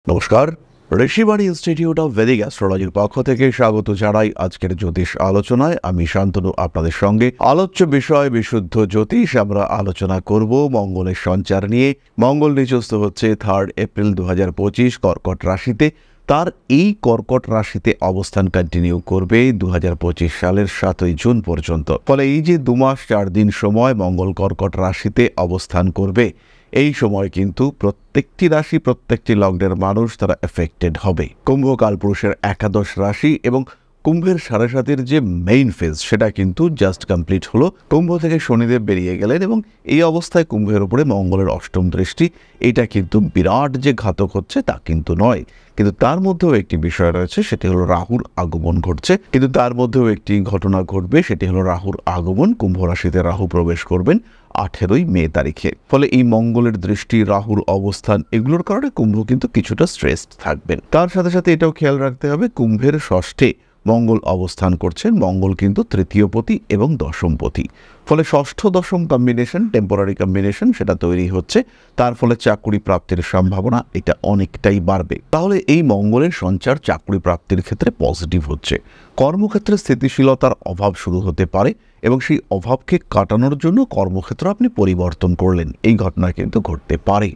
নমস্কার, Rishibani institute of Vedic অ্যাস্ট্রোলজির পক্ষ থেকে স্বাগত জানাই আজকের জ্যোতিষ আলোচনায়। আমি শান্তনু আপনাদের সঙ্গে। আলোচ্য বিষয় বিশুদ্ধ জ্যোতিষ। আমরা আলোচনা করব মঙ্গলের সঞ্চার নিয়ে। মঙ্গল নিচস্থ হচ্ছে 3 এপ্রিল 2025 কর্কট রাশিতে। তার এই কর্কট রাশিতে অবস্থান কন্টিনিউ করবে 2025 সালের 7 জুন পর্যন্ত। ফলে এই যে 2 মাস 4 দিন সময় মঙ্গল কর্কট রাশিতে অবস্থান করবে, এই সময় কিন্তু প্রত্যেকটি রাশি, প্রত্যেকটি লগ্নের মানুষ তারা এফেক্টেড হবে। কুম্ভ কালপুরুষের একাদশ রাশি এবং কুম্ভের 7.5-এর যে মেইন ফেজ সেটা কিন্তু জাস্ট কমপ্লিট হলো। কুম্ভ থেকে শনিদেব বেরিয়ে গেলেন এবং এই অবস্থায় কুম্ভের উপরে মঙ্গলের অষ্টম দৃষ্টি, এটা কিন্তু বিরাট যে ঘাতক হচ্ছে তা কিন্তু নয়। কিন্তু তার মধ্যেও একটি বিষয় রয়েছে, সেটি হলো রাহুর আগমন ঘটছে। কিন্তু তার মধ্যেও একটি ঘটনা ঘটবে, সেটি হলো রাহুর আগমন। কুম্ভ রাশিতে রাহু প্রবেশ করবেন 18 মে তারিখে। ফলে এই মঙ্গলের দৃষ্টি, রাহুর অবস্থান, এগুলোর কারণে কুম্ভ কিন্তু কিছুটা স্ট্রেসড থাকবেন। তার সাথে সাথে এটাও খেয়াল রাখতে হবে, কুম্ভের ষষ্ঠে মঙ্গল অবস্থান করছেন। মঙ্গল কিন্তু তৃতীয়পতি এবং দশমপতি। ফলে ষষ্ঠ দশম কম্বিনেশন, টেম্পোরারি কম্বিনেশন, সেটা তৈরি হচ্ছে। তার ফলে চাকরি প্রাপ্তির সম্ভাবনা এটা অনেকটাই বাড়বে। তাহলে এই মঙ্গলের সঞ্চার চাকরি প্রাপ্তির ক্ষেত্রে পজিটিভ হচ্ছে। কর্মক্ষেত্রে স্থিতিশীলতার অভাব শুরু হতে পারে এবং সেই অভাবকে কাটানোর জন্য কর্মক্ষেত্র আপনি পরিবর্তন করলেন, এই ঘটনা কিন্তু ঘটতে পারে।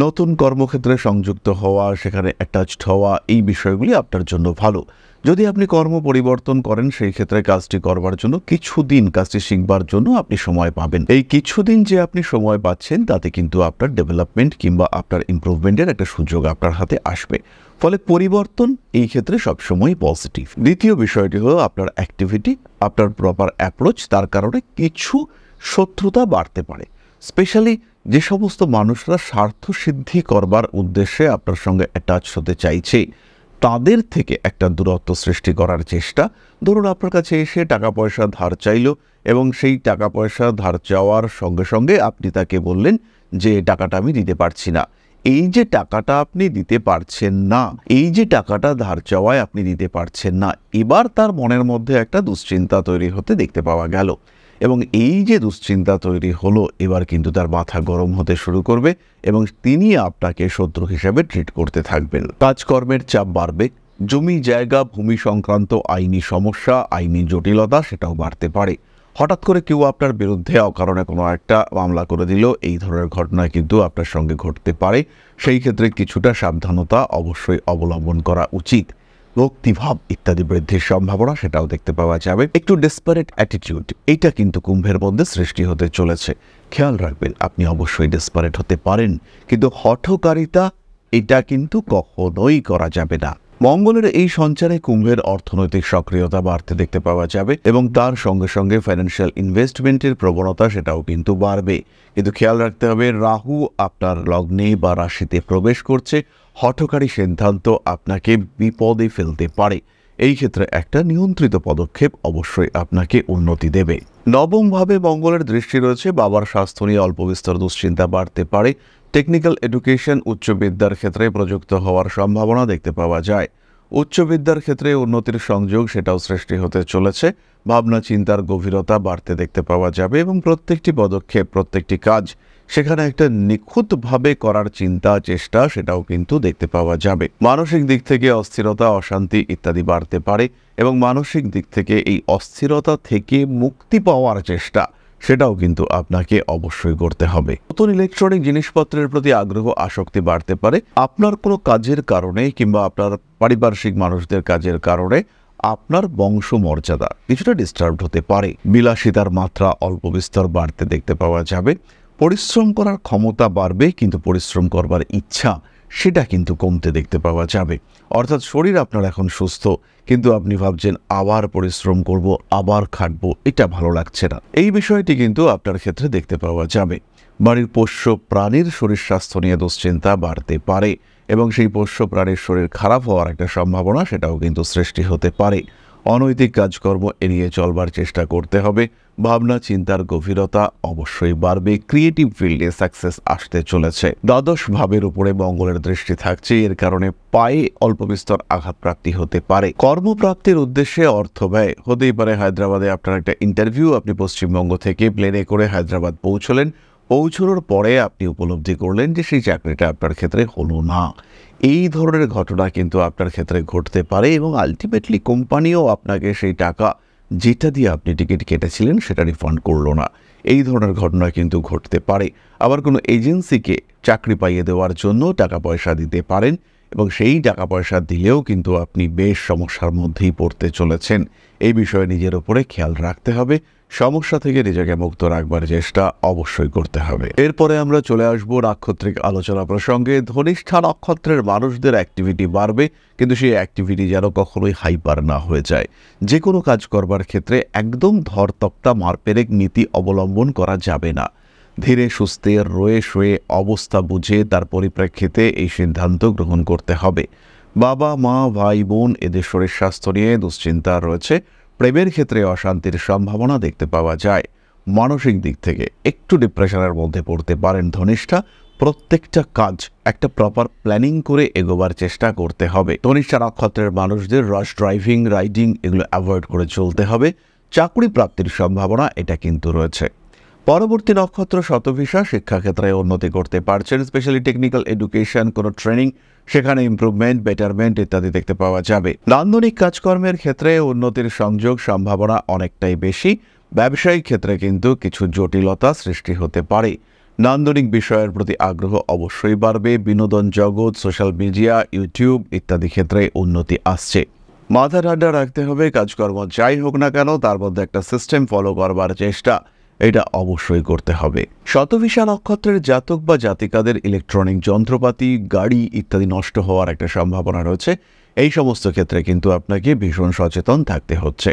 নতুন কর্মক্ষেত্রে সংযুক্ত হওয়া, সেখানে অ্যাটাচড হওয়া, এই বিষয়গুলি আপনার জন্য ভালো। যদি আপনি কর্ম পরিবর্তন করেন, সেই ক্ষেত্রে কাজটি করবার জন্য কিছুদিন, কাজটি শিখবার জন্য আপনি সময় পাবেন। এই কিছুদিন যে আপনি সময় পাচ্ছেন, তাতে কিন্তু আপনার ডেভেলপমেন্ট কিংবা আপনার ইমপ্রুভমেন্টের একটা সুযোগ আপনার হাতে আসবে। ফলে পরিবর্তন এই ক্ষেত্রে সবসময় পজিটিভ। দ্বিতীয় বিষয়টি হলো আপনার অ্যাক্টিভিটি, আপনার প্রপার অ্যাপ্রোচ, তার কারণে কিছু শত্রুতা বাড়তে পারে। স্পেশালি যে সমস্ত মানুষরা স্বার্থ সিদ্ধি করবার উদ্দেশ্যে আপনার সঙ্গে অ্যাটাচ হতে চাইছে, তাদের থেকে একটা দূরত্ব সৃষ্টি করার চেষ্টা। ধরুন আপনার কাছে এসে টাকা পয়সা ধার চাইল এবং সেই টাকা পয়সা ধার চাওয়ার সঙ্গে সঙ্গে আপনি তাকে বললেন যে টাকাটা আমি দিতে পারছি না। এই যে টাকাটা আপনি দিতে পারছেন না, এই যে টাকাটা ধার চাওয়ায় আপনি দিতে পারছেন না, এবার তার মনের মধ্যে একটা দুশ্চিন্তা তৈরি হতে দেখতে পাওয়া গেল। এবং এই যে দুশ্চিন্তা তৈরি হলো, এবার কিন্তু তার মাথা গরম হতে শুরু করবে এবং তিনি আপনাকে শত্রু হিসেবে ট্রিট করতে থাকবেন। কাজকর্মের চাপ বাড়বে। জমি জায়গা ভূমি সংক্রান্ত আইনি সমস্যা, আইনি জটিলতা, সেটাও বাড়তে পারে। হঠাৎ করে কেউ আপনার বিরুদ্ধে অকারণে কোনো একটা মামলা করে দিল, এই ধরনের ঘটনা কিন্তু আপনার সঙ্গে ঘটতে পারে। সেই ক্ষেত্রে কিছুটা সাবধানতা অবশ্যই অবলম্বন করা উচিত। ভক্তিভাব ইত্যাদি বৃদ্ধির সম্ভাবনা সেটাও দেখতে পাওয়া যাবে। একটু ডেসপারেট অ্যাটিটিউড, এইটা কিন্তু কুম্ভের মধ্যে সৃষ্টি হতে চলেছে। খেয়াল রাখবেন, আপনি অবশ্যই ডেসপারেট হতে পারেন, কিন্তু হঠকারিতা এটা কিন্তু কখনোই করা যাবে না। মঙ্গলের এই সঞ্চারে কুম্ভের অর্থনৈতিক সক্রিয়তা বাড়তে দেখতে পাওয়া যাবে এবং তার সঙ্গে সঙ্গে ফাইন্যান্সিয়াল ইনভেস্টমেন্টের প্রবণতা সেটাও কিন্তু বাড়বে। কিন্তু খেয়াল রাখতে হবে, রাহু আপনার লগ্নে বা রাশিতে প্রবেশ করছে। হঠকারী সিদ্ধান্ত আপনাকে বিপদে ফেলতে পারে। এই ক্ষেত্রে একটা নিয়ন্ত্রিত পদক্ষেপ অবশ্যই আপনাকে উন্নতি দেবে। নবমভাবে মঙ্গলের দৃষ্টি রয়েছে। বাবার স্বাস্থ্য নিয়ে অল্প বিস্তর দুশ্চিন্তা বাড়তে পারে। টেকনিক্যাল এডুকেশন, উচ্চ বিদ্যার ক্ষেত্রে প্রযুক্ত হওয়ার সম্ভাবনা দেখতে পাওয়া যায়। উচ্চ বিদ্যার ক্ষেত্রে উন্নতির সংযোগ সেটাও সৃষ্টি হতে চলেছে। ভাবনা চিন্তার গভীরতা বাড়তে দেখতে পাওয়া যাবে এবং প্রত্যেকটি পদক্ষেপ, প্রত্যেকটি কাজ, সেখানে একটা নিখুঁতভাবে করার চিন্তা, চেষ্টা, সেটাও কিন্তু দেখতে পাওয়া যাবে। মানসিক দিক থেকে অস্থিরতা, অশান্তি ইত্যাদি বাড়তে পারে এবং মানসিক দিক থেকে এই অস্থিরতা থেকে মুক্তি পাওয়ার চেষ্টা, সেটাও কিন্তু আপনাকে অবশ্যই করতে হবে। নতুন ইলেকট্রনিক জিনিসপত্রের প্রতি আগ্রহ, আসক্তি বাড়তে পারে। আপনার কোনো কাজের কারণে কিংবা আপনার পারিপার্শ্বিক মানুষদের কাজের কারণে আপনার বংশমর্যাদা কিছুটা ডিস্টার্ব হতে পারে। বিলাসিতার মাত্রা অল্প বিস্তর বাড়তে দেখতে পাওয়া যাবে। পরিশ্রম করার ক্ষমতা বাড়বে, কিন্তু পরিশ্রম করবার ইচ্ছা সেটা কিন্তু কমতে দেখতে পাওয়া যাবে। অর্থাৎ শরীর আপনার এখন সুস্থ, কিন্তু আপনি ভাবছেন আবার পরিশ্রম করব, আবার খাটবো, এটা ভালো লাগছে না। এই বিষয়টি কিন্তু আপনার ক্ষেত্রে দেখতে পাওয়া যাবে। বাড়ির পোষ্য প্রাণীর শরীর স্বাস্থ্য নিয়ে দুশ্চিন্তা বাড়তে পারে এবং সেই পোষ্য প্রাণীর শরীর খারাপ হওয়ার একটা সম্ভাবনা সেটাও কিন্তু সৃষ্টি হতে পারে। অনৈতিক কাজকর্ম এড়িয়ে চলবার চেষ্টা করতে হবে। ভাবনা চিন্তার গভীরতা অবশ্যই বাড়বে। ক্রিয়েটিভ ফিল্ডে সাকসেস আসতে চলেছে। দ্বাদশ ভাবের উপরে মঙ্গলের দৃষ্টি থাকছে, এর কারণে পায়ে অল্প বিস্তর আঘাতপ্রাপ্তি হতে পারে। কর্মপ্রাপ্তির উদ্দেশ্যে অর্থ ব্যয় হতেই পারে। হায়দ্রাবাদে আপনার একটা ইন্টারভিউ, আপনি পশ্চিমবঙ্গ থেকে প্লেনে করে হায়দ্রাবাদ পৌঁছলেন। পৌঁছানোর পরে আপনি উপলব্ধি করলেন যে সেই চাকরিটা আপনার ক্ষেত্রে হলো না। এই ধরনের ঘটনা কিন্তু আপনার ক্ষেত্রে ঘটতে পারে এবং আলটিমেটলি কোম্পানিও আপনাকে সেই টাকা যেটা দিয়ে আপনি টিকিট কেটেছিলেন সেটা রিফান্ড করলো না। এই ধরনের ঘটনা কিন্তু ঘটতে পারে। আবার কোনো এজেন্সিকে চাকরি পাইয়ে দেওয়ার জন্য টাকা পয়সা দিতে পারেন এবং সেই টাকা পয়সা দিলেও কিন্তু আপনি বেশ সমস্যার মধ্যেই পড়তে চলেছেন। এই বিষয়ে নিজের উপরে খেয়াল রাখতে হবে, সমস্যা থেকে নিজেকে মুক্ত রাখবার চেষ্টা অবশ্যই করতে হবে। এরপরে আমরা চলে আসব নাক্ষত্রিক আলোচনা প্রসঙ্গে। ধনিষ্ঠা নক্ষত্রের মানুষদের অ্যাক্টিভিটি বাড়বে, কিন্তু সেই অ্যাক্টিভিটি যেন কখনোই হাইপার না হয়ে যায়। যে কোনো কাজ করবার ক্ষেত্রে একদম ধরতক্তা মারপেরেক নীতি অবলম্বন করা যাবে না। ধীরে সুস্থে রয়ে শোয়ে অবস্থা বুঝে তার পরিপ্রেক্ষিতে এই সিদ্ধান্ত গ্রহণ করতে হবে। বাবা মা ভাই বোন এদের শরীর স্বাস্থ্য নিয়ে দুশ্চিন্তা রয়েছে। প্রেমের ক্ষেত্রে অশান্তির সম্ভাবনা দেখতে পাওয়া যায়। মানসিক দিক থেকে একটু ডিপ্রেশনের মধ্যে পড়তে পারেন ধনিষ্ঠা। প্রত্যেকটা কাজ একটা প্রপার প্ল্যানিং করে এগোবার চেষ্টা করতে হবে। ধনিষ্ঠা নক্ষত্রের মানুষদের রাশ ড্রাইভিং রাইডিং এগুলো অ্যাভয়েড করে চলতে হবে। চাকরি প্রাপ্তির সম্ভাবনা এটা কিন্তু রয়েছে। পরবর্তী নক্ষত্র শতভিষা। শিক্ষাক্ষেত্রে উন্নতি করতে পারছেন, স্পেশালি টেকনিক্যাল এডুকেশন, কোনো ট্রেনিং, সেখানে ইমপ্রুভমেন্ট বেটারমেন্ট ইত্যাদি দেখতে পাওয়া যাবে। নান্দনিক কাজকর্মের ক্ষেত্রে উন্নতির সংযোগ সম্ভাবনা অনেকটাই বেশি। ব্যবসায়িক ক্ষেত্রে কিন্তু কিছু জটিলতা সৃষ্টি হতে পারে। নান্দনিক বিষয়ের প্রতি আগ্রহ অবশ্যই বাড়বে। বিনোদন জগৎ, সোশ্যাল মিডিয়া, ইউটিউব ইত্যাদি ক্ষেত্রে উন্নতি আসছে। মাথা ঠান্ডা রাখতে হবে, কাজকর্ম যাই হোক না কেন তার মধ্যে একটা সিস্টেম ফলো করবার চেষ্টা এটা অবশ্যই করতে হবে। শতভিষা নক্ষত্রের জাতক বা জাতিকাদের ইলেকট্রনিক যন্ত্রপাতি, গাড়ি ইত্যাদি নষ্ট হওয়ার একটা সম্ভাবনা রয়েছে। এই সমস্ত ক্ষেত্রে কিন্তু আপনাকে ভীষণ সচেতন থাকতে হচ্ছে।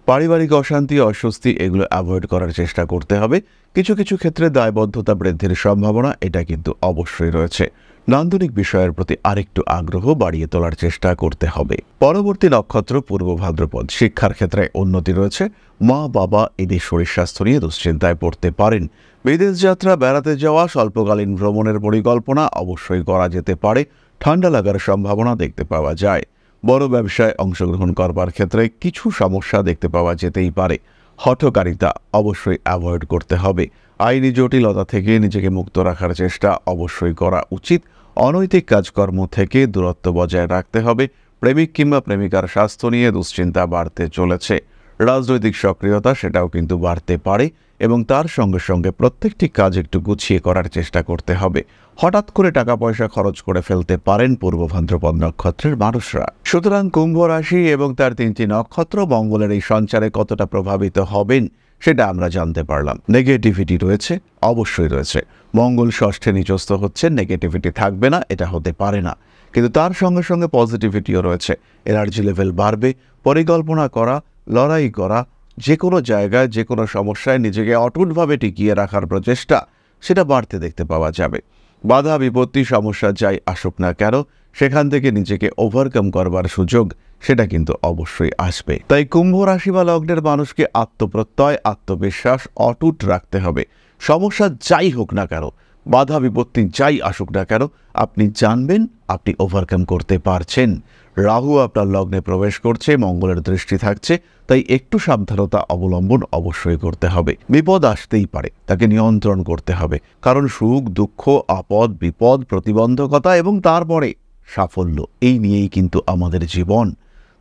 পারিবারিক অশান্তি অস্বস্তি এগুলো অ্যাভয়েড করার চেষ্টা করতে হবে। কিছু কিছু ক্ষেত্রে দায়বদ্ধতা বৃদ্ধির সম্ভাবনা এটা কিন্তু অবশ্যই রয়েছে। নান্দনিক বিষয়ের প্রতি আরেকটু আগ্রহ বাড়িয়ে তোলার চেষ্টা করতে হবে। পরবর্তী নক্ষত্র পূর্ব ভাদ্রপদ। শিক্ষার ক্ষেত্রে উন্নতি রয়েছে। মা বাবা এদের শরীর স্বাস্থ্য নিয়ে দুশ্চিন্তায় পড়তে পারেন। বিদেশ যাত্রা, বেড়াতে যাওয়া, স্বল্পকালীন ভ্রমণের পরিকল্পনা অবশ্যই করা যেতে পারে। ঠান্ডা লাগার সম্ভাবনা দেখতে পাওয়া যায়। বড় ব্যবসায় অংশগ্রহণ করবার ক্ষেত্রে কিছু সমস্যা দেখতে পাওয়া যেতেই পারে। হঠকারিতা অবশ্যই অ্যাভয়েড করতে হবে। আইনি জটিলতা থেকে নিজেকে মুক্ত রাখার চেষ্টা অবশ্যই করা উচিত। অনৈতিক কাজকর্ম থেকে দূরত্ব বজায় রাখতে হবে। প্রেমিক কিংবা প্রেমিকার স্বাস্থ্য নিয়ে দুশ্চিন্তা বাড়তে চলেছে। রাজনৈতিক সক্রিয়তা সেটাও কিন্তু বাড়তে পারে এবং তার সঙ্গে সঙ্গে প্রত্যেকটি কাজ একটু গুছিয়ে করার চেষ্টা করতে হবে। হঠাৎ করে টাকা পয়সা খরচ করে ফেলতে পারেন পূর্ব ভাদ্রপদ নক্ষত্রের মানুষরা। সুতরাং কুম্ভ রাশি এবং তার 3টি নক্ষত্র মঙ্গলের এই সঞ্চারে কতটা প্রভাবিত হবেন সেটা আমরা জানতে পারলাম। নেগেটিভিটি রয়েছে, অবশ্যই রয়েছে। মঙ্গল ষষ্ঠে নিচস্থ হচ্ছে, নেগেটিভিটি থাকবে না এটা হতে পারে না, কিন্তু তার সঙ্গে সঙ্গে পজিটিভিটিও রয়েছে। এনার্জি লেভেল বাড়বে। পরিকল্পনা করা, লড়াই করা, যে কোনো জায়গায় যে কোনো সমস্যায় নিজেকে অটুটভাবে টিকিয়ে রাখার প্রচেষ্টা সেটা বাড়তে দেখতে পাওয়া যাবে। বাধা বিপত্তি সমস্যা যাই আসুক না কেন সেখান থেকে নিজেকে ওভারকাম করবার সুযোগ সেটা কিন্তু অবশ্যই আসবে। তাই কুম্ভ রাশি বা লগ্নের মানুষকে আত্মপ্রত্যয়, আত্মবিশ্বাস অটুট রাখতে হবে। সমস্যা যাই হোক না কেন, বাধা বিপত্তি যাই আসুক না কেন, আপনি জানবেন আপনি ওভারকাম করতে পারছেন। রাহু আপনার লগ্নে প্রবেশ করছে, মঙ্গলের দৃষ্টি থাকছে, তাই একটু সাবধানতা অবলম্বন অবশ্যই করতে হবে। বিপদ আসতেই পারে, তাকে নিয়ন্ত্রণ করতে হবে, কারণ সুখ দুঃখ আপদ বিপদ প্রতিবন্ধকতা এবং তারপরে সাফল্য এই নিয়েই কিন্তু আমাদের জীবন।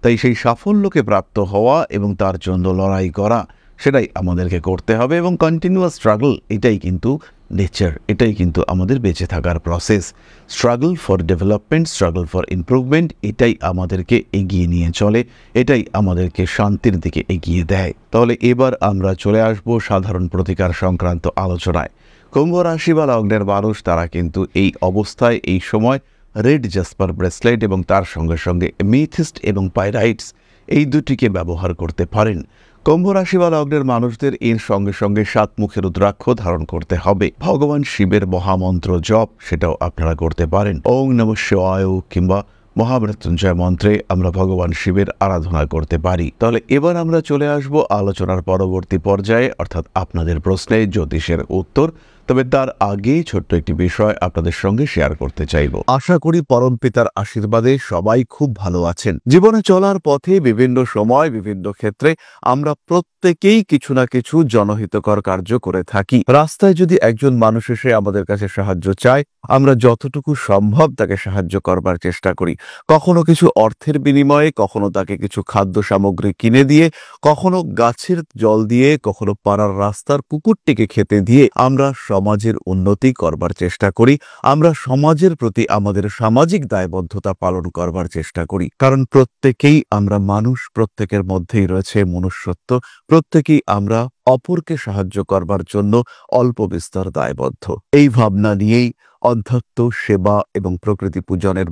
তাই সেই সাফল্যকে প্রাপ্ত হওয়া এবং তার জন্য লড়াই করা সেটাই আমাদেরকে করতে হবে এবং কন্টিনিউয়াস স্ট্রাগল এটাই কিন্তু নেচার, এটাই কিন্তু আমাদের বেঁচে থাকার process. Struggle for development, struggle for improvement এটাই আমাদেরকে এগিয়ে নিয়ে চলে, এটাই আমাদেরকে শান্তির দিকে এগিয়ে দেয়। তাহলে এবার আমরা চলে আসব সাধারণ প্রতিকার সংক্রান্ত আলোচনায়। কুম্ভ রাশি বা লগ্নের মানুষ তারা কিন্তু এই অবস্থায় এই সময় রেড জাসপার ব্রেসলেট এবং তার সঙ্গে সঙ্গে মিথিস্ট এবং পাইরাইটস এই দুটিকে ব্যবহার করতে পারেন। কুম্ভ রাশি বা লগ্নের মানুষদের এর সঙ্গে সঙ্গে 7 মুখের রুদ্রাক্ষ ধারণ করতে হবে। ভগবান শিবের মহামন্ত্র জপ সেটাও আপনারা করতে পারেন। ওং নমঃ শিবায় কিংবা মহামৃত্যুঞ্জয় মন্ত্রে আমরা ভগবান শিবের আরাধনা করতে পারি। তাহলে এবার আমরা চলে আসব আলোচনার পরবর্তী পর্যায়ে, অর্থাৎ আপনাদের প্রশ্নে জ্যোতিষের উত্তর। তবে তার আগেই ছোট্ট একটি বিষয় আপনাদের সঙ্গে শেয়ার করতে চাইব। আশা করি পরমপিতার আশীর্বাদে সবাই খুব ভালো আছেন। জীবনে চলার পথে বিভিন্ন সময় বিভিন্ন ক্ষেত্রে আমরা প্রত্যেকেই কিছু না কিছু জনহিতকর কার্য করে থাকি। রাস্তায় যদি একজন মানুষ এসে আমাদের কাছে সাহায্য চায়, আমরা যতটুকু সম্ভব তাকে সাহায্য করবার চেষ্টা করি। কখনো কিছু অর্থের বিনিময়ে, কখনো তাকে কিছু খাদ্য সামগ্রী কিনে দিয়ে, কখনো গাছের জল দিয়ে, কখনো পাড়ার রাস্তার কুকুরটিকে খেতে দিয়ে আমরা সমাজের উন্নতি করবার চেষ্টা করি। আমরা সমাজের প্রতি আমাদের সামাজিক দায়বদ্ধতা পালন করবার চেষ্টা করি, কারণ প্রত্যেকেই আমরা মানুষ, প্রত্যেকের মধ্যেই রয়েছে মনুষ্যত্ব, প্রত্যেকেই আমরা অপরকে সাহায্য করবার জন্য অল্প বিস্তর দায়বদ্ধ। এই ভাবনা নিয়েই অধ্যাত্ম, সেবা এবং প্রকৃতি পূজনের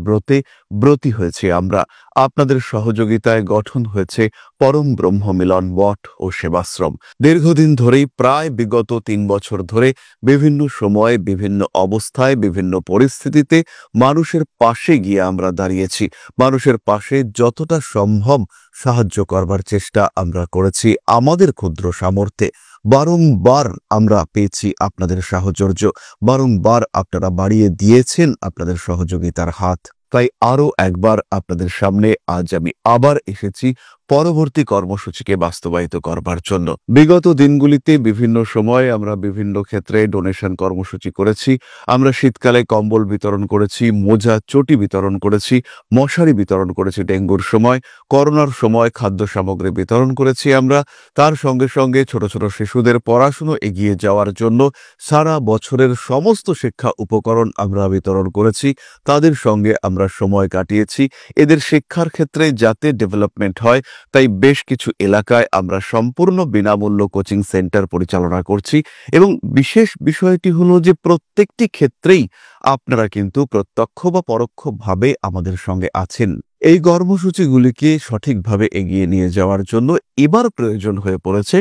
ব্রতী হয়েছে আমরা। আপনাদের সহযোগিতায় গঠন হয়েছে পরম ব্রহ্ম মিলন মঠ ও সেবাশ্রম। দীর্ঘদিন ধরেই, প্রায় বিগত 3 বছর ধরে বিভিন্ন সময়ে, বিভিন্ন অবস্থায়, বিভিন্ন পরিস্থিতিতে মানুষের পাশে গিয়ে আমরা দাঁড়িয়েছি। মানুষের পাশে যতটা সম্ভব সাহায্য করবার চেষ্টা আমরা করেছি আমাদের ক্ষুদ্র সামর্থ্যে। বারংবার আমরা পেয়েছি আপনাদের সাহচর্য, বারংবার আপনারা বাড়িয়ে দিয়েছেন আপনাদের সহযোগিতার হাত। তাই আরও একবার আপনাদের সামনে আজ আমি আবার এসেছি পরবর্তী কর্মসূচিকে বাস্তবায়িত করবার জন্য। বিগত দিনগুলিতে বিভিন্ন সময় আমরা বিভিন্ন ক্ষেত্রে ডোনেশন কর্মসূচি করেছি। আমরা শীতকালে কম্বল বিতরণ করেছি, মোজা চটি বিতরণ করেছি, মশারি বিতরণ করেছি ডেঙ্গুর সময়, করোনার সময় খাদ্য সামগ্রী বিতরণ করেছি আমরা। তার সঙ্গে সঙ্গে ছোট ছোট শিশুদের পড়াশুনো এগিয়ে যাওয়ার জন্য সারা বছরের সমস্ত শিক্ষা উপকরণ আমরা বিতরণ করেছি। তাদের সঙ্গে আমরা সময় কাটিয়েছি। এদের শিক্ষার ক্ষেত্রে যাতে ডেভেলপমেন্ট হয়, তাই বেশ কিছু এলাকায় আমরা সম্পূর্ণ বিনামূল্য কোচিং সেন্টার পরিচালনা করছি। এবং বিশেষ বিষয়টি হলো যে প্রত্যেকটি ক্ষেত্রেই আপনারা কিন্তু প্রত্যক্ষ বা পরোক্ষভাবে আমাদের সঙ্গে আছেন। এই কর্মসূচিগুলিকে সঠিকভাবে এগিয়ে নিয়ে যাওয়ার জন্য এবার প্রয়োজন হয়ে পড়েছে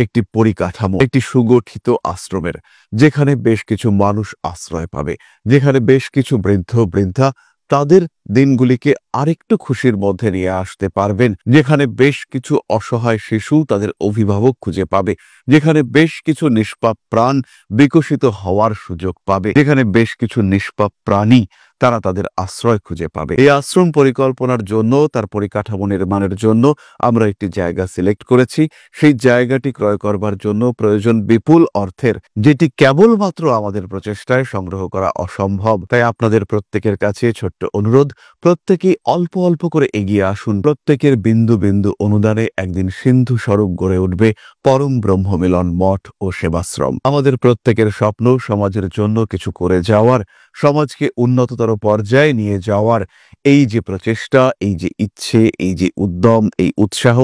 একটি পরিকাঠামো, একটি সুগঠিত আশ্রমের, যেখানে বেশ কিছু মানুষ আশ্রয় পাবে, যেখানে বেশ কিছু বৃদ্ধ বৃদ্ধা তাদের দিনগুলিকে আরেকটু খুশির মধ্যে নিয়ে আসতে পারবেন, যেখানে বেশ কিছু অসহায় শিশু তাদের অভিভাবক খুঁজে পাবে, যেখানে বেশ কিছু নিষ্পাপ প্রাণ বিকশিত হওয়ার সুযোগ পাবে, যেখানে বেশ কিছু নিষ্পাপ প্রাণী তারা তাদের আশ্রয় খুঁজে পাবে। এই আশ্রম পরিকল্পনার জন্য, তার পরিকাঠামো নির্মাণের জন্য আমরা একটি জায়গা সিলেক্ট করেছি। সেই জায়গাটি ক্রয় করবার জন্য প্রয়োজন বিপুল অর্থের, যেটি কেবলমাত্র আমাদের প্রচেষ্টায় সংগ্রহ করা অসম্ভব। তাই আপনাদের প্রত্যেকের কাছে ছোট্ট অনুরোধ, প্রত্যেকেই অল্প অল্প করে এগিয়ে আসুন। প্রত্যেকের বিন্দু বিন্দু অনুদানে একদিন সিন্ধু স্বরূপ গড়ে উঠবে পরম ব্রহ্ম মিলন মঠ ও সেবাশ্রম। আমাদের প্রত্যেকের স্বপ্ন সমাজের জন্য কিছু করে যাওয়ার, সমাজকে উন্নততর পর্যায়ে নিয়ে যাওয়ার এই যে প্রচেষ্টা, এই যে ইচ্ছে, এই যে উদ্যম, এই উৎসাহ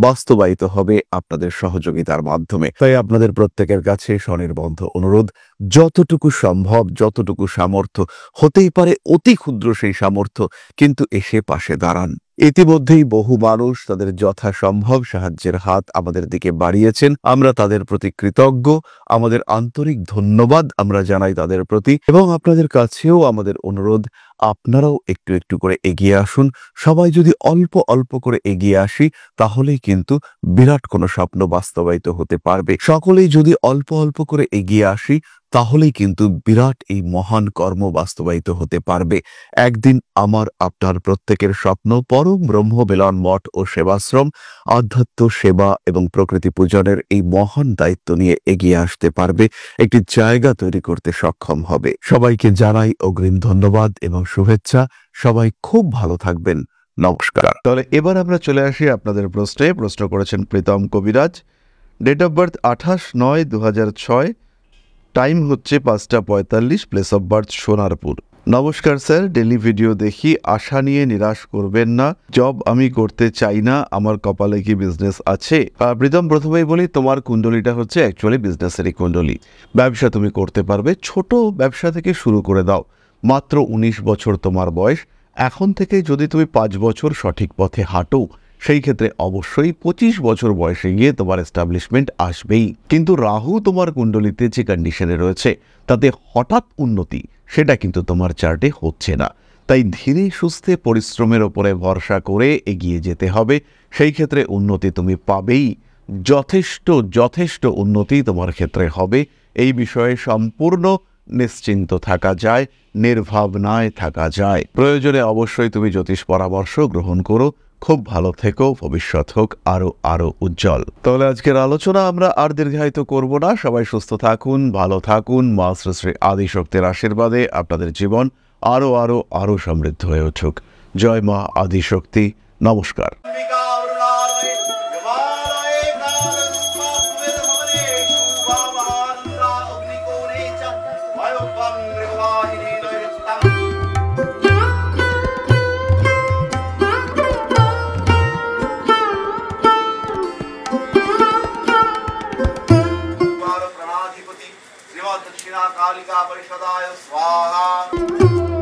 বাস্তবায়িত হবে আপনাদের সহযোগিতার মাধ্যমে। তাই আপনাদের প্রত্যেকের কাছে স্বনির্বন্ধ অনুরোধ, যতটুকু সম্ভব, যতটুকু সামর্থ্য, হতেই পারে অতি ক্ষুদ্র সেই সামর্থ্য, কিন্তু এসে পাশে দাঁড়ান। ইতিমধ্যেই বহু মানুষ তাদের যথাসম্ভব সাহায্যের হাত আমাদের দিকে বাড়িয়েছেন। আমরা তাদের প্রতি কৃতজ্ঞ, আমাদের আন্তরিক ধন্যবাদ আমরা জানাই তাদের প্রতি। এবং আপনাদের কাছেও আমাদের অনুরোধ, আপনারাও একটু একটু করে এগিয়ে আসুন। সবাই যদি অল্প অল্প করে এগিয়ে আসি, তাহলেই কিন্তু বিরাট কোনো স্বপ্ন বাস্তবায়িত হতে পারবে। সকলেই যদি অল্প অল্প করে এগিয়ে আসি, তাহলেই কিন্তু বিরাট এই মহান কর্ম বাস্তবায়িত হতে পারবে। একদিন আমার আপনার প্রত্যেকের স্বপ্ন পরম ব্রহ্ম মিলন মঠ ও সেবাশ্রম আধ্যাত্ম, সেবা এবং প্রকৃতি পূজনের এই মহান দায়িত্ব নিয়ে এগিয়ে আসতে পারবে, একটি জায়গা তৈরি করতে সক্ষম হবে। সবাইকে জানাই অগ্রিম ধন্যবাদ এবং শুভেচ্ছা। সবাই খুব ভালো থাকবেন। নমস্কার। তাহলে এবার আমরা চলে আসি আপনাদের প্রশ্নে। প্রশ্ন করেছেন প্রীতম কবিরাজ। ডেট অফ বার্থ 28/9/2006, টাইম হচ্ছে 5:45, প্লেস অফ বার্থ সোনারপুর। নমস্কার স্যার, ডেলি ভিডিও দেখি, আশা নিয়ে নিরাশ করবেন না। জব আমি করতে চাই না, আমার কপালে কি বিজনেস আছে? প্রীতম, প্রথমেই বলি, তোমার কুণ্ডলিটা হচ্ছে অ্যাকচুয়ালি বিজনেসেরই কুণ্ডলি। ব্যবসা তুমি করতে পারবে, ছোট ব্যবসা থেকে শুরু করে দাও। মাত্র 19 বছর তোমার বয়স। এখন থেকে যদি তুমি 5 বছর সঠিক পথে হাঁটো, সেই ক্ষেত্রে অবশ্যই 25 বছর বয়সে গিয়ে তোমার এস্টাবলিশমেন্ট আসবেই। কিন্তু রাহু তোমার কুণ্ডলিতে যে কন্ডিশনে রয়েছে, তাতে হঠাৎ উন্নতি সেটা কিন্তু তোমার চার্টে হচ্ছে না। তাই ধীরে সুস্থে পরিশ্রমের ওপরে ভরসা করে এগিয়ে যেতে হবে। সেই ক্ষেত্রে উন্নতি তুমি পাবেই, যথেষ্ট উন্নতি তোমার ক্ষেত্রে হবে। এই বিষয়ে সম্পূর্ণ নিশ্চিন্ত থাকা যায়, নির্ভাবনায় থাকা যায়। প্রয়োজনে অবশ্যই তুমি জ্যোতিষ পরামর্শ গ্রহণ করো। খুব ভালো থেকো, ভবিষ্যৎ হোক আরো উজ্জ্বল। তাহলে আজকের আলোচনা আমরা আর দীর্ঘায়িত করব না। সবাই সুস্থ থাকুন, ভালো থাকুন। মা শ্রী শ্রী আদিশক্তির আশীর্বাদে আপনাদের জীবন আরো সমৃদ্ধ হয়ে উঠুক। জয় মা আদিশক্তি। নমস্কার। दक्षिणा कालिका परिषदाय स्वाहा।